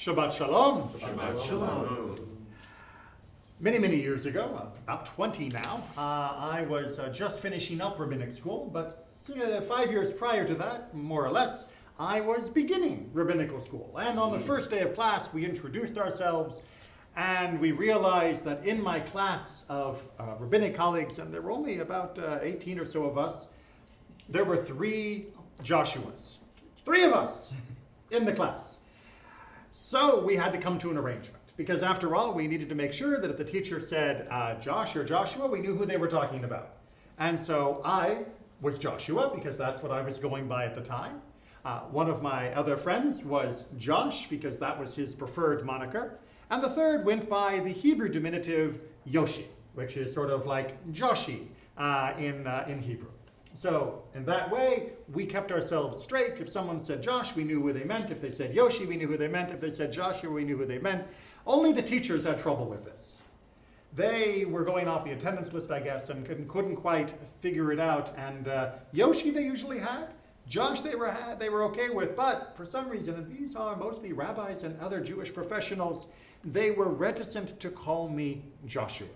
Shabbat Shalom. Shabbat Shalom. Many, many years ago, about 20 now, I was just finishing up rabbinic school, but 5 years prior to that, more or less, I was beginning rabbinical school. And on the first day of class, we introduced ourselves, and we realized that in my class of rabbinic colleagues, and there were only about 18 or so of us, there were 3 Joshuas. 3 of us in the class. So we had to come to an arrangement. Because after all, we needed to make sure that if the teacher said Josh or Joshua, we knew who they were talking about. And so I was Joshua, because that's what I was going by at the time. One of my other friends was Josh, because that was his preferred moniker. And the third went by the Hebrew diminutive Yoshi, which is sort of like Joshi in Hebrew. So in that way, we kept ourselves straight. If someone said Josh, we knew who they meant. If they said Yoshi, we knew who they meant. If they said Joshua, we knew who they meant. Only the teachers had trouble with this. They were going off the attendance list, I guess, and couldn't quite figure it out. And Yoshi they usually had. Josh they were okay with. But for some reason, and these are mostly rabbis and other Jewish professionals, they were reticent to call me Joshua.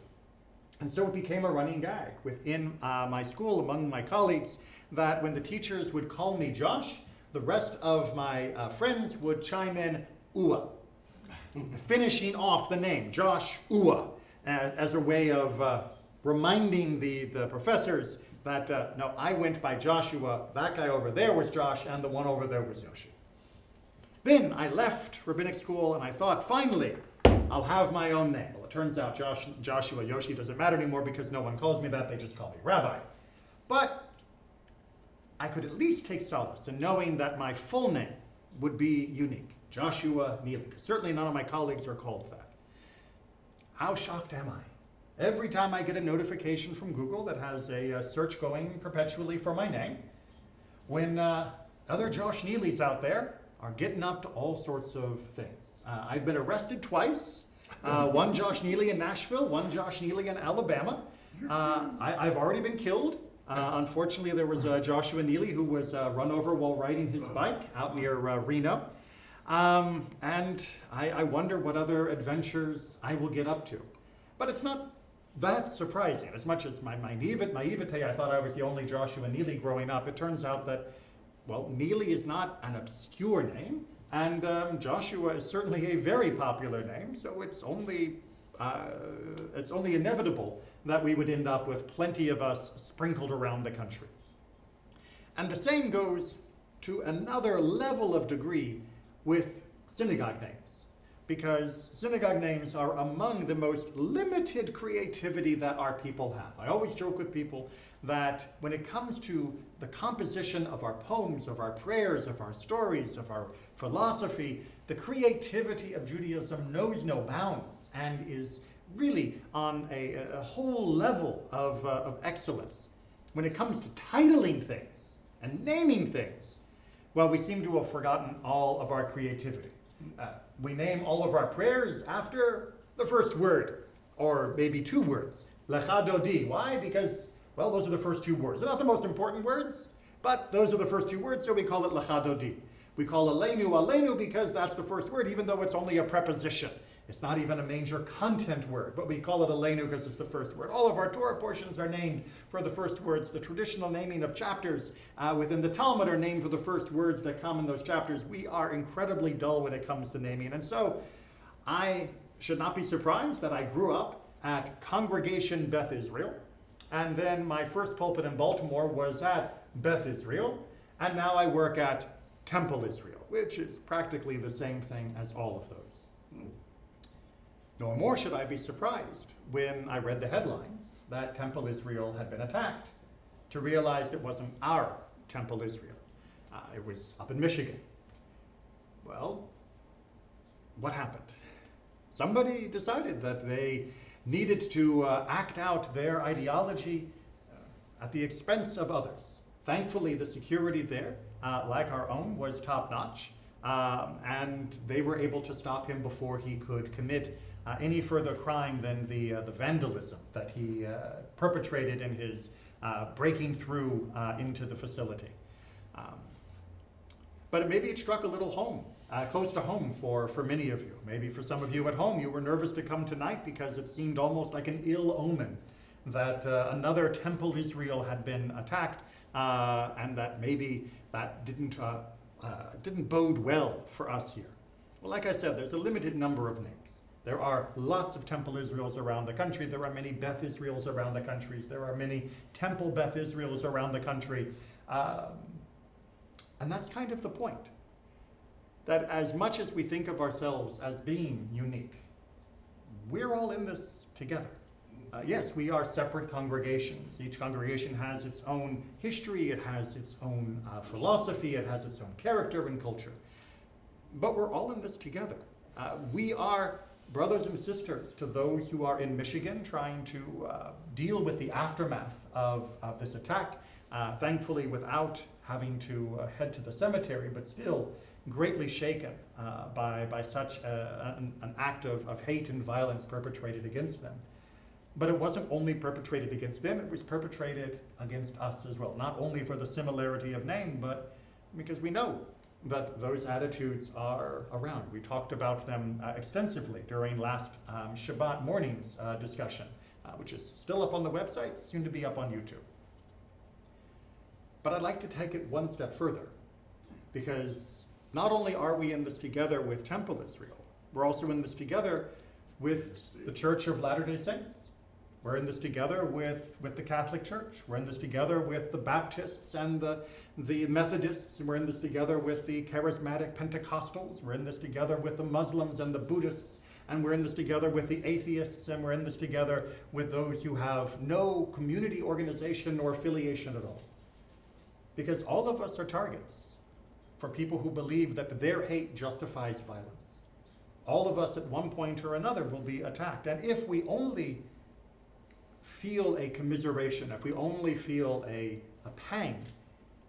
And so it became a running gag within my school, among my colleagues, that when the teachers would call me Josh, the rest of my friends would chime in Ua, finishing off the name, Josh Ua, as a way of reminding the professors that, no, I went by Joshua, that guy over there was Josh, and the one over there was Yoshi. Then I left rabbinic school, and I thought, finally, I'll have my own name. Well, it turns out Joshua Yoshi doesn't matter anymore because no one calls me that, they just call me Rabbi. But I could at least take solace in knowing that my full name would be unique, Joshua Neely, because certainly none of my colleagues are called that. How shocked am I? Every time I get a notification from Google that has a search going perpetually for my name, when other Josh Neelys out there are getting up to all sorts of things. I've been arrested twice. One Josh Neely in Nashville, one Josh Neely in Alabama. I've already been killed. Unfortunately, there was Joshua Neely who was run over while riding his bike out near Reno. And I wonder what other adventures I will get up to. But it's not that surprising. As much as my naivete, I thought I was the only Joshua Neely growing up. It turns out that, well, Neely is not an obscure name. And Joshua is certainly a very popular name, so it's only inevitable that we would end up with plenty of us sprinkled around the country. And the same goes to another level of degree with synagogue names, because synagogue names are among the most limited creativity that our people have. I always joke with people that when it comes to the composition of our poems, of our prayers, of our stories, of our philosophy, the creativity of Judaism knows no bounds and is really on a whole level of excellence. When it comes to titling things and naming things, well, we seem to have forgotten all of our creativity. We name all of our prayers after the first word, or maybe 2 words. Lecha Dodi. Why? Because, well, those are the first 2 words. They're not the most important words, but those are the first 2 words, so we call it Lecha Dodi. We call Aleinu because that's the first word, even though it's only a preposition. It's not even a major content word, but we call it Aleinu because it's the first word. All of our Torah portions are named for the first words. The traditional naming of chapters within the Talmud are named for the first words that come in those chapters. We are incredibly dull when it comes to naming. And so I should not be surprised that I grew up at Congregation Beth Israel. And then my first pulpit in Baltimore was at Beth Israel. And now I work at Temple Israel, which is practically the same thing as all of those. No more should I be surprised when I read the headlines that Temple Israel had been attacked, to realize it wasn't our Temple Israel. It was up in Michigan. Well, what happened? Somebody decided that they needed to act out their ideology at the expense of others. Thankfully, the security there, like our own, was top-notch, and they were able to stop him before he could commit any further crime than the vandalism that he perpetrated in his breaking through into the facility. But maybe it struck a little home close to home for many of you. Maybe for some of you at home, you were nervous to come tonight because it seemed almost like an ill omen that another Temple Israel had been attacked, and that maybe that didn't bode well for us here. Well, like I said, there's a limited number of names. There are lots of Temple Israels around the country. There are many Beth Israels around the countries. There are many Temple Beth Israels around the country. And that's kind of the point. That as much as we think of ourselves as being unique, we're all in this together. Yes, we are separate congregations. Each congregation has its own history, it has its own philosophy, it has its own character and culture. But we're all in this together. We are brothers and sisters to those who are in Michigan trying to deal with the aftermath of this attack, thankfully without having to head to the cemetery, but still greatly shaken by such an act of hate and violence perpetrated against them. But it wasn't only perpetrated against them, it was perpetrated against us as well. Not only for the similarity of name, but because we know that those attitudes are around. We talked about them extensively during last Shabbat morning's discussion, which is still up on the website, soon to be up on YouTube. But I'd like to take it one step further, because not only are we in this together with Temple Israel, we're also in this together with the Church of Latter-day Saints. We're in this together with the Catholic Church. We're in this together with the Baptists and the Methodists. We're in this together with the Charismatic Pentecostals. We're in this together with the Muslims and the Buddhists. And we're in this together with the atheists. And we're in this together with those who have no community organization or affiliation at all. Because all of us are targets for people who believe that their hate justifies violence. All of us at one point or another will be attacked. And if we only feel a commiseration, if we only feel a pang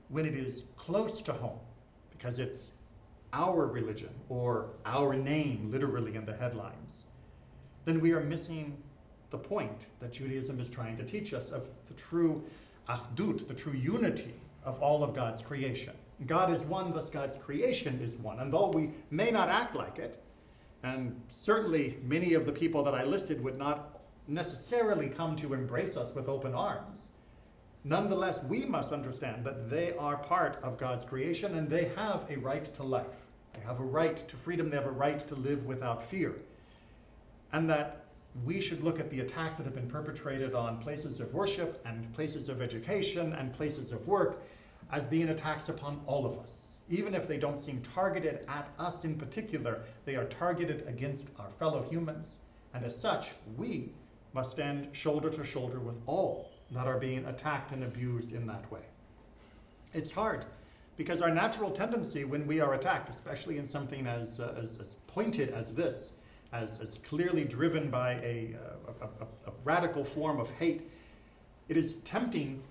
when it is close to home, because it's our religion or our name literally in the headlines, then we are missing the point that Judaism is trying to teach us of the true achdut, the true unity of all of God's creation. God is one, thus God's creation is one. And though we may not act like it, and certainly many of the people that I listed would not necessarily come to embrace us with open arms, nonetheless we must understand that they are part of God's creation and they have a right to life. They have a right to freedom, they have a right to live without fear. And that we should look at the attacks that have been perpetrated on places of worship and places of education and places of work as being attacks upon all of us. Even if they don't seem targeted at us in particular, they are targeted against our fellow humans. And as such, we must stand shoulder to shoulder with all that are being attacked and abused in that way. It's hard because our natural tendency when we are attacked, especially in something as pointed as this, as clearly driven by a radical form of hate, it is tempting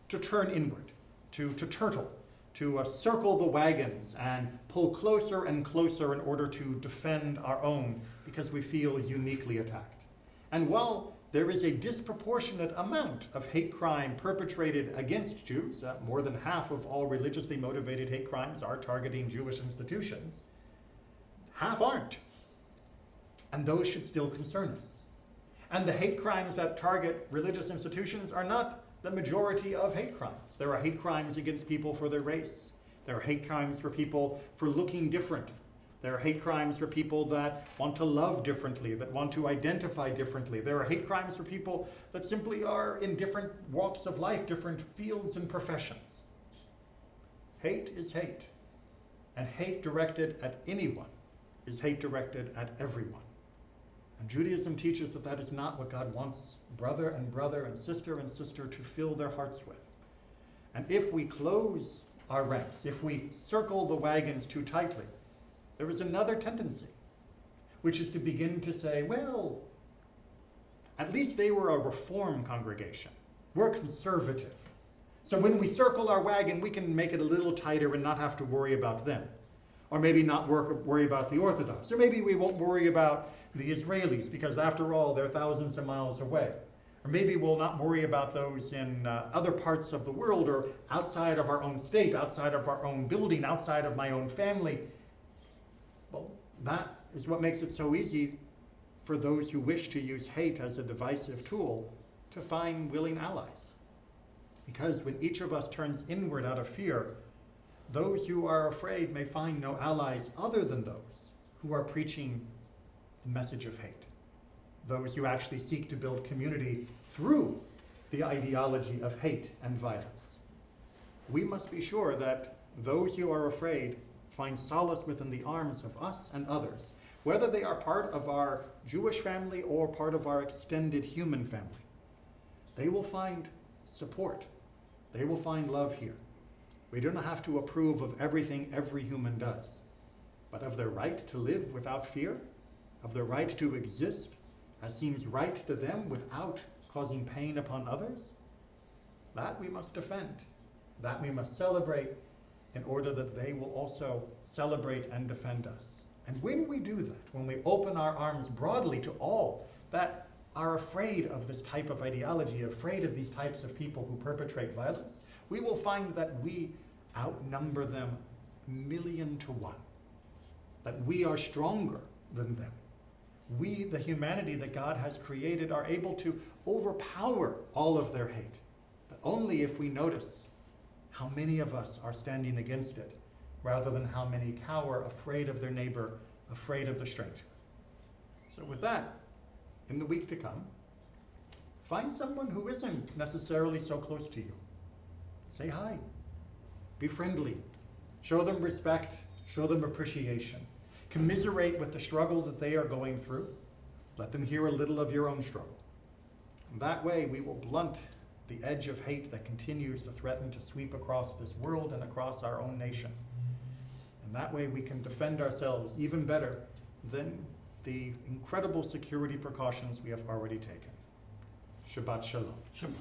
to turn inward, to turtle, to circle the wagons and pull closer and closer in order to defend our own because we feel uniquely attacked. And while there is a disproportionate amount of hate crime perpetrated against Jews, more than half of all religiously motivated hate crimes are targeting Jewish institutions, half aren't. And those should still concern us. And the hate crimes that target religious institutions are not the majority of hate crimes. There are hate crimes against people for their race. There are hate crimes for people for looking different. There are hate crimes for people that want to love differently, that want to identify differently. There are hate crimes for people that simply are in different walks of life, different fields and professions. Hate is hate. And hate directed at anyone is hate directed at everyone. And Judaism teaches that that is not what God wants brother and sister to fill their hearts with. And if we close our ranks, if we circle the wagons too tightly, there is another tendency, which is to begin to say, well, at least they were a reform congregation. We're conservative. So when we circle our wagon, we can make it a little tighter and not have to worry about them. Or maybe not worry about the Orthodox. Or maybe we won't worry about the Israelis, because after all, they're thousands of miles away. Or maybe we'll not worry about those in other parts of the world or outside of our own state, outside of our own building, outside of my own family. That is what makes it so easy for those who wish to use hate as a divisive tool to find willing allies. Because when each of us turns inward out of fear, those who are afraid may find no allies other than those who are preaching the message of hate. Those who actually seek to build community through the ideology of hate and violence. We must be sure that those who are afraid find solace within the arms of us and others, whether they are part of our Jewish family or part of our extended human family. They will find support. They will find love here. We do not have to approve of everything every human does, but of their right to live without fear, of their right to exist as seems right to them without causing pain upon others. That we must defend. That we must celebrate in order that they will also celebrate and defend us. And when we do that, when we open our arms broadly to all that are afraid of this type of ideology, afraid of these types of people who perpetrate violence, we will find that we outnumber them 1,000,000 to 1. That we are stronger than them. We, the humanity that God has created, are able to overpower all of their hate. But only if we notice how many of us are standing against it, rather than how many cower, afraid of their neighbor, afraid of the stranger. So with that, in the week to come, find someone who isn't necessarily so close to you. Say hi. Be friendly. Show them respect. Show them appreciation. Commiserate with the struggles that they are going through. Let them hear a little of your own struggle. And that way we will blunt the edge of hate that continues to threaten to sweep across this world and across our own nation. And that way we can defend ourselves even better than the incredible security precautions we have already taken. Shabbat Shalom.